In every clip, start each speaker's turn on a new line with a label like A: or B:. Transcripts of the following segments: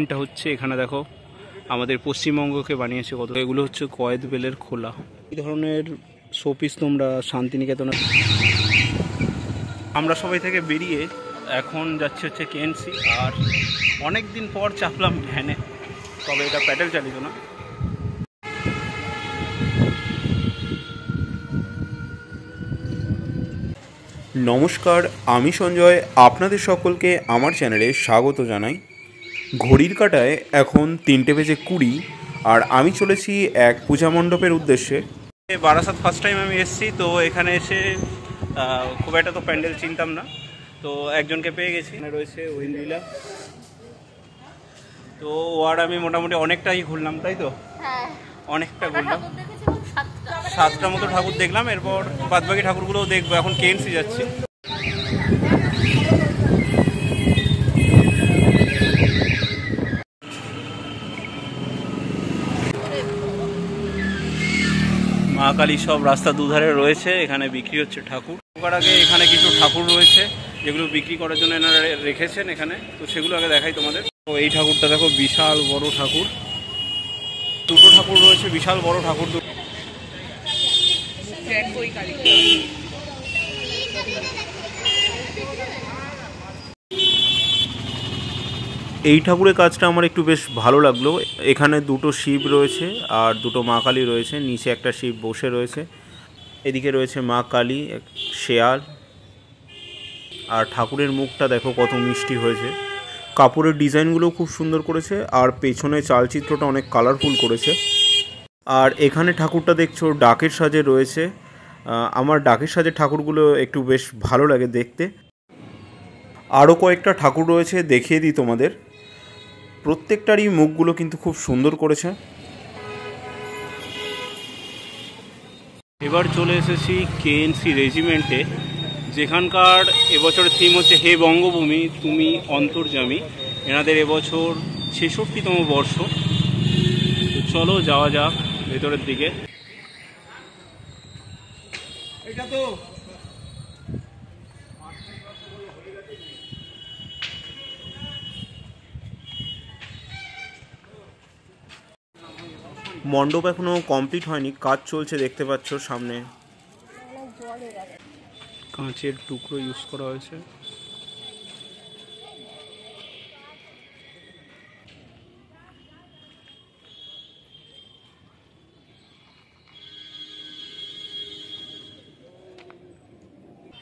A: মুভমেন্টটা হচ্ছে এখানে দেখো আমাদের পশ্চিমবঙ্গকে বানিয়েছে কত। এগুলো হচ্ছে কয়েদ বেলের খোলা। এই ধরনের শোপিস তোমরা শান্তিনিকেতনে। আমরা সবাই থেকে বেরিয়ে এখন যাচ্ছি হচ্ছে কেএনসি। আর অনেক দিন পর চাপলাম ভ্যানে, তবে এটা প্যাডেল চালিত না।
B: নমস্কার, আমি সঞ্জয়, আপনাদের সকলকে আমার চ্যানেলে স্বাগত জানাই। ঘড়ির কাঁটায় এখন 3:20 আর আমি চলেছি এক পূজা মণ্ডপের উদ্দেশ্যে।
A: বারাসাত ফার্স্ট টাইম আমি এসেছি, তো এখানে এসে খুব একটা তো প্যান্ডেল চিনতাম না, তো একজনকে পেয়ে গেছি। রয়েছে ঐন্দ্রিলা, তো ও আর আমি মোটামুটি অনেকটাই ঘুরলাম, তাই তো?
C: হ্যাঁ,
A: অনেকটা ঘুরলাম, 7টা মতো ঠাকুর দেখলাম। এরপর বাদবাকি ঠাকুরগুলোও দেখবো। এখন কেএনসি যাচ্ছি। মা কালী সব রাস্তা দুধারে রয়েছে, এখানে বিক্রি হচ্ছে ঠাকুর। ঢোকার আগে এখানে কিছু ঠাকুর রয়েছে যেগুলো বিক্রি করার জন্য এনারা রেখেছেন এখানে, তো সেগুলো আগে দেখাই তোমাদের। তো এই ঠাকুরটা দেখো, বিশাল বড় ঠাকুর। দুটো ঠাকুর রয়েছে, বিশাল বড় ঠাকুর।
B: এই ঠাকুরের কাজটা আমার একটু বেশ ভালো লাগলো। এখানে দুটো শিব রয়েছে আর দুটো মা কালী রয়েছে, নিচে একটা শিব বসে রয়েছে, এদিকে রয়েছে মা কালী, শেয়াল। আর ঠাকুরের মুখটা দেখো কত মিষ্টি হয়েছে। কাপড়ের ডিজাইনগুলো খুব সুন্দর করেছে, আর পেছনে চালচিত্রটা অনেক কালারফুল করেছে। আর এখানে ঠাকুরটা দেখছো ডাকের সাজে রয়েছে। আমার ডাকের সাজে ঠাকুরগুলো একটু বেশ ভালো লাগে দেখতে। আরও কয়েকটা ঠাকুর রয়েছে, দেখিয়ে দিই তোমাদের। প্রত্যেকটারই মুখগুলো কিন্তু খুব সুন্দর করেছে।
A: এবার চলে এসেছি কেএনসি রেজিমেন্টে, যেখানকার এবছরের থিম হচ্ছে হে বঙ্গভূমি তুমি অন্তর্যামী। এনাদের এবছর 66তম বর্ষ। তো চলো যাওয়া যাক ভেতরের দিকে। এটা তো
B: মণ্ডপ এখনো কমপ্লিট হয়নি, কাজ চলছে, দেখতে পাচ্ছ সামনে।
A: কাঁচের টুকরো ইউজ করা হয়েছে।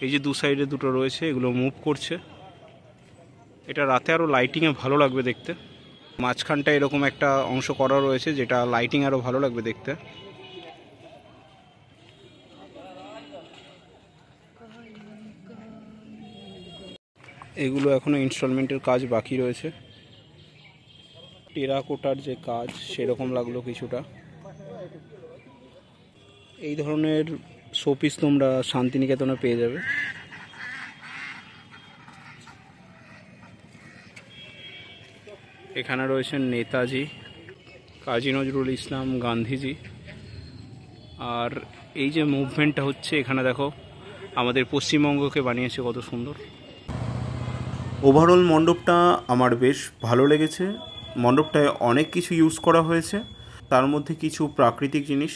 A: এই যে দু সাইডে দুটো রয়েছে, এগুলো মুভ করছে। এটা রাতে আরও লাইটিংয়ে ভালো লাগবে দেখতে। মাঝখানটা এরকম একটা অংশ করা রয়েছে যেটা লাইটিং আরও ভালো লাগবে দেখতে। এগুলো এখনো ইনস্টলমেন্টের কাজ বাকি রয়েছে। টেরাকোটার যে কাজ সেরকম লাগলো কিছুটা। এই ধরনের শোপিস তোমরা শান্তিনিকেতনে পেয়ে যাবে। এখানে রয়েছেন নেতাজি, কাজী নজরুল ইসলাম, গান্ধীজি। আর এই যে মুভমেন্টটা হচ্ছে এখানে দেখো আমাদের পশ্চিমবঙ্গকে বানিয়েছে কত সুন্দর।
B: ওভারঅল মণ্ডপটা আমার বেশ ভালো লেগেছে। মণ্ডপটায় অনেক কিছু ইউজ করা হয়েছে, তার মধ্যে কিছু প্রাকৃতিক জিনিস।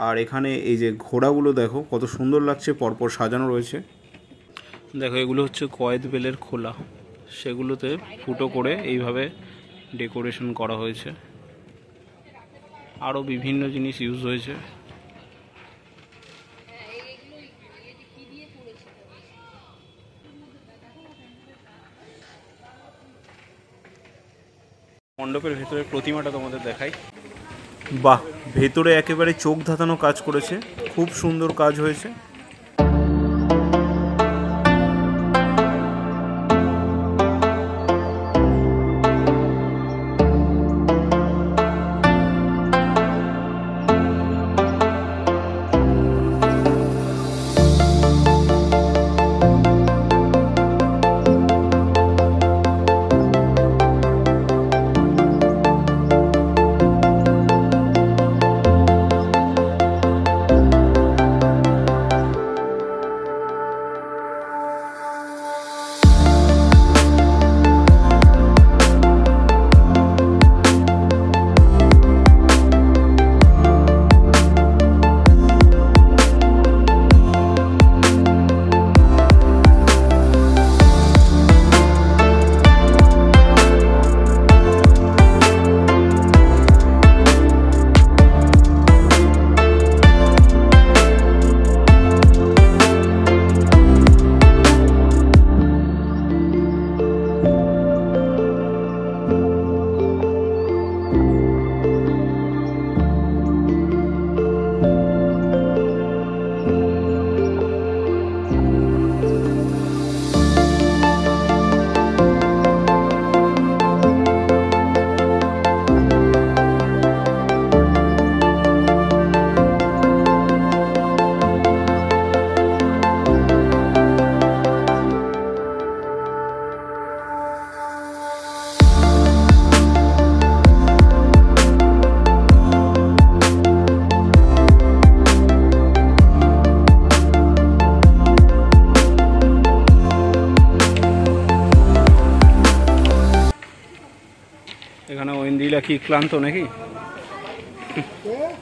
B: আর এখানে এই যে ঘোড়াগুলো দেখো কত সুন্দর লাগছে, পরপর সাজানো রয়েছে।
A: দেখো এগুলো হচ্ছে কয়েদ বেলের খোলা, সেগুলোতে ফুটো করে এইভাবে ডেকোরেশন করা হয়েছে। আরও বিভিন্ন জিনিস ইউজ হয়েছে। মণ্ডপের ভেতরের প্রতিমাটা তোমাদের দেখাই।
B: বাহ, ভেতরে একেবারে চোখ ধাঁধানো কাজ করেছে, খুব সুন্দর কাজ হয়েছে।
A: এখানে ঐন্দ্রিলা কি ক্লান্ত নাকি?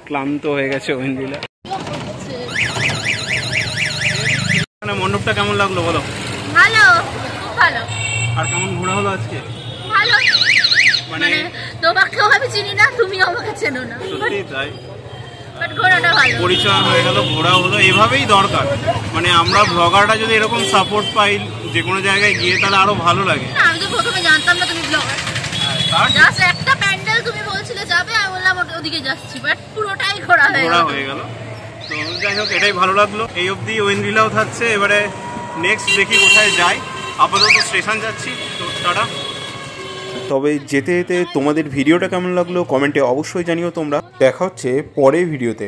A: ক্লান্ত হয়ে গেছে ঐন্দ্রিলা। এখানে মণ্ডপটা কেমন লাগলো বলো?
C: ভালো, খুব ভালো।
A: আর কেমন ঘোরা হলো আজকে?
C: ভালো,
A: মানে
C: তোমাকেও আমি চিনি না, তুমিও আমাকে চেনো না,
A: সত্যি তাই।
C: বাট ঘোরাটা ভালো,
A: পরিচয় হয়ে গেল, ঘোরা হলো, এভাবেই দরকার। মানে আমরা ব্লগাররা যদি এরকম সাপোর্ট পাই যে কোনো জায়গায় গিয়ে, তাহলে আরো ভালো লাগে।
C: না আমি তো প্রথমে জানতাম না তুমি ব্লগার, জাস্ট একটা প্যান্ডেল তুমি বলছিলে যাবে, আমি বললাম ওদিকে যাচ্ছি, বাট পুরোটাই ঘোরা হয়ে গেল।
A: তো যাই হোক, এটাই ভালো লাগলো। এই অবধি ঐন্দ্রিলাও থাকছে, এবারে নেক্সট দেখি কোথায় যাই। আপাতত স্টেশন যাচ্ছি, তো টাটা।
B: তবে যেতে যেতে তোমাদের ভিডিওটা কেমন লাগলো কমেন্টে অবশ্যই জানিও তোমরা। দেখা হচ্ছে পরের ভিডিওতে।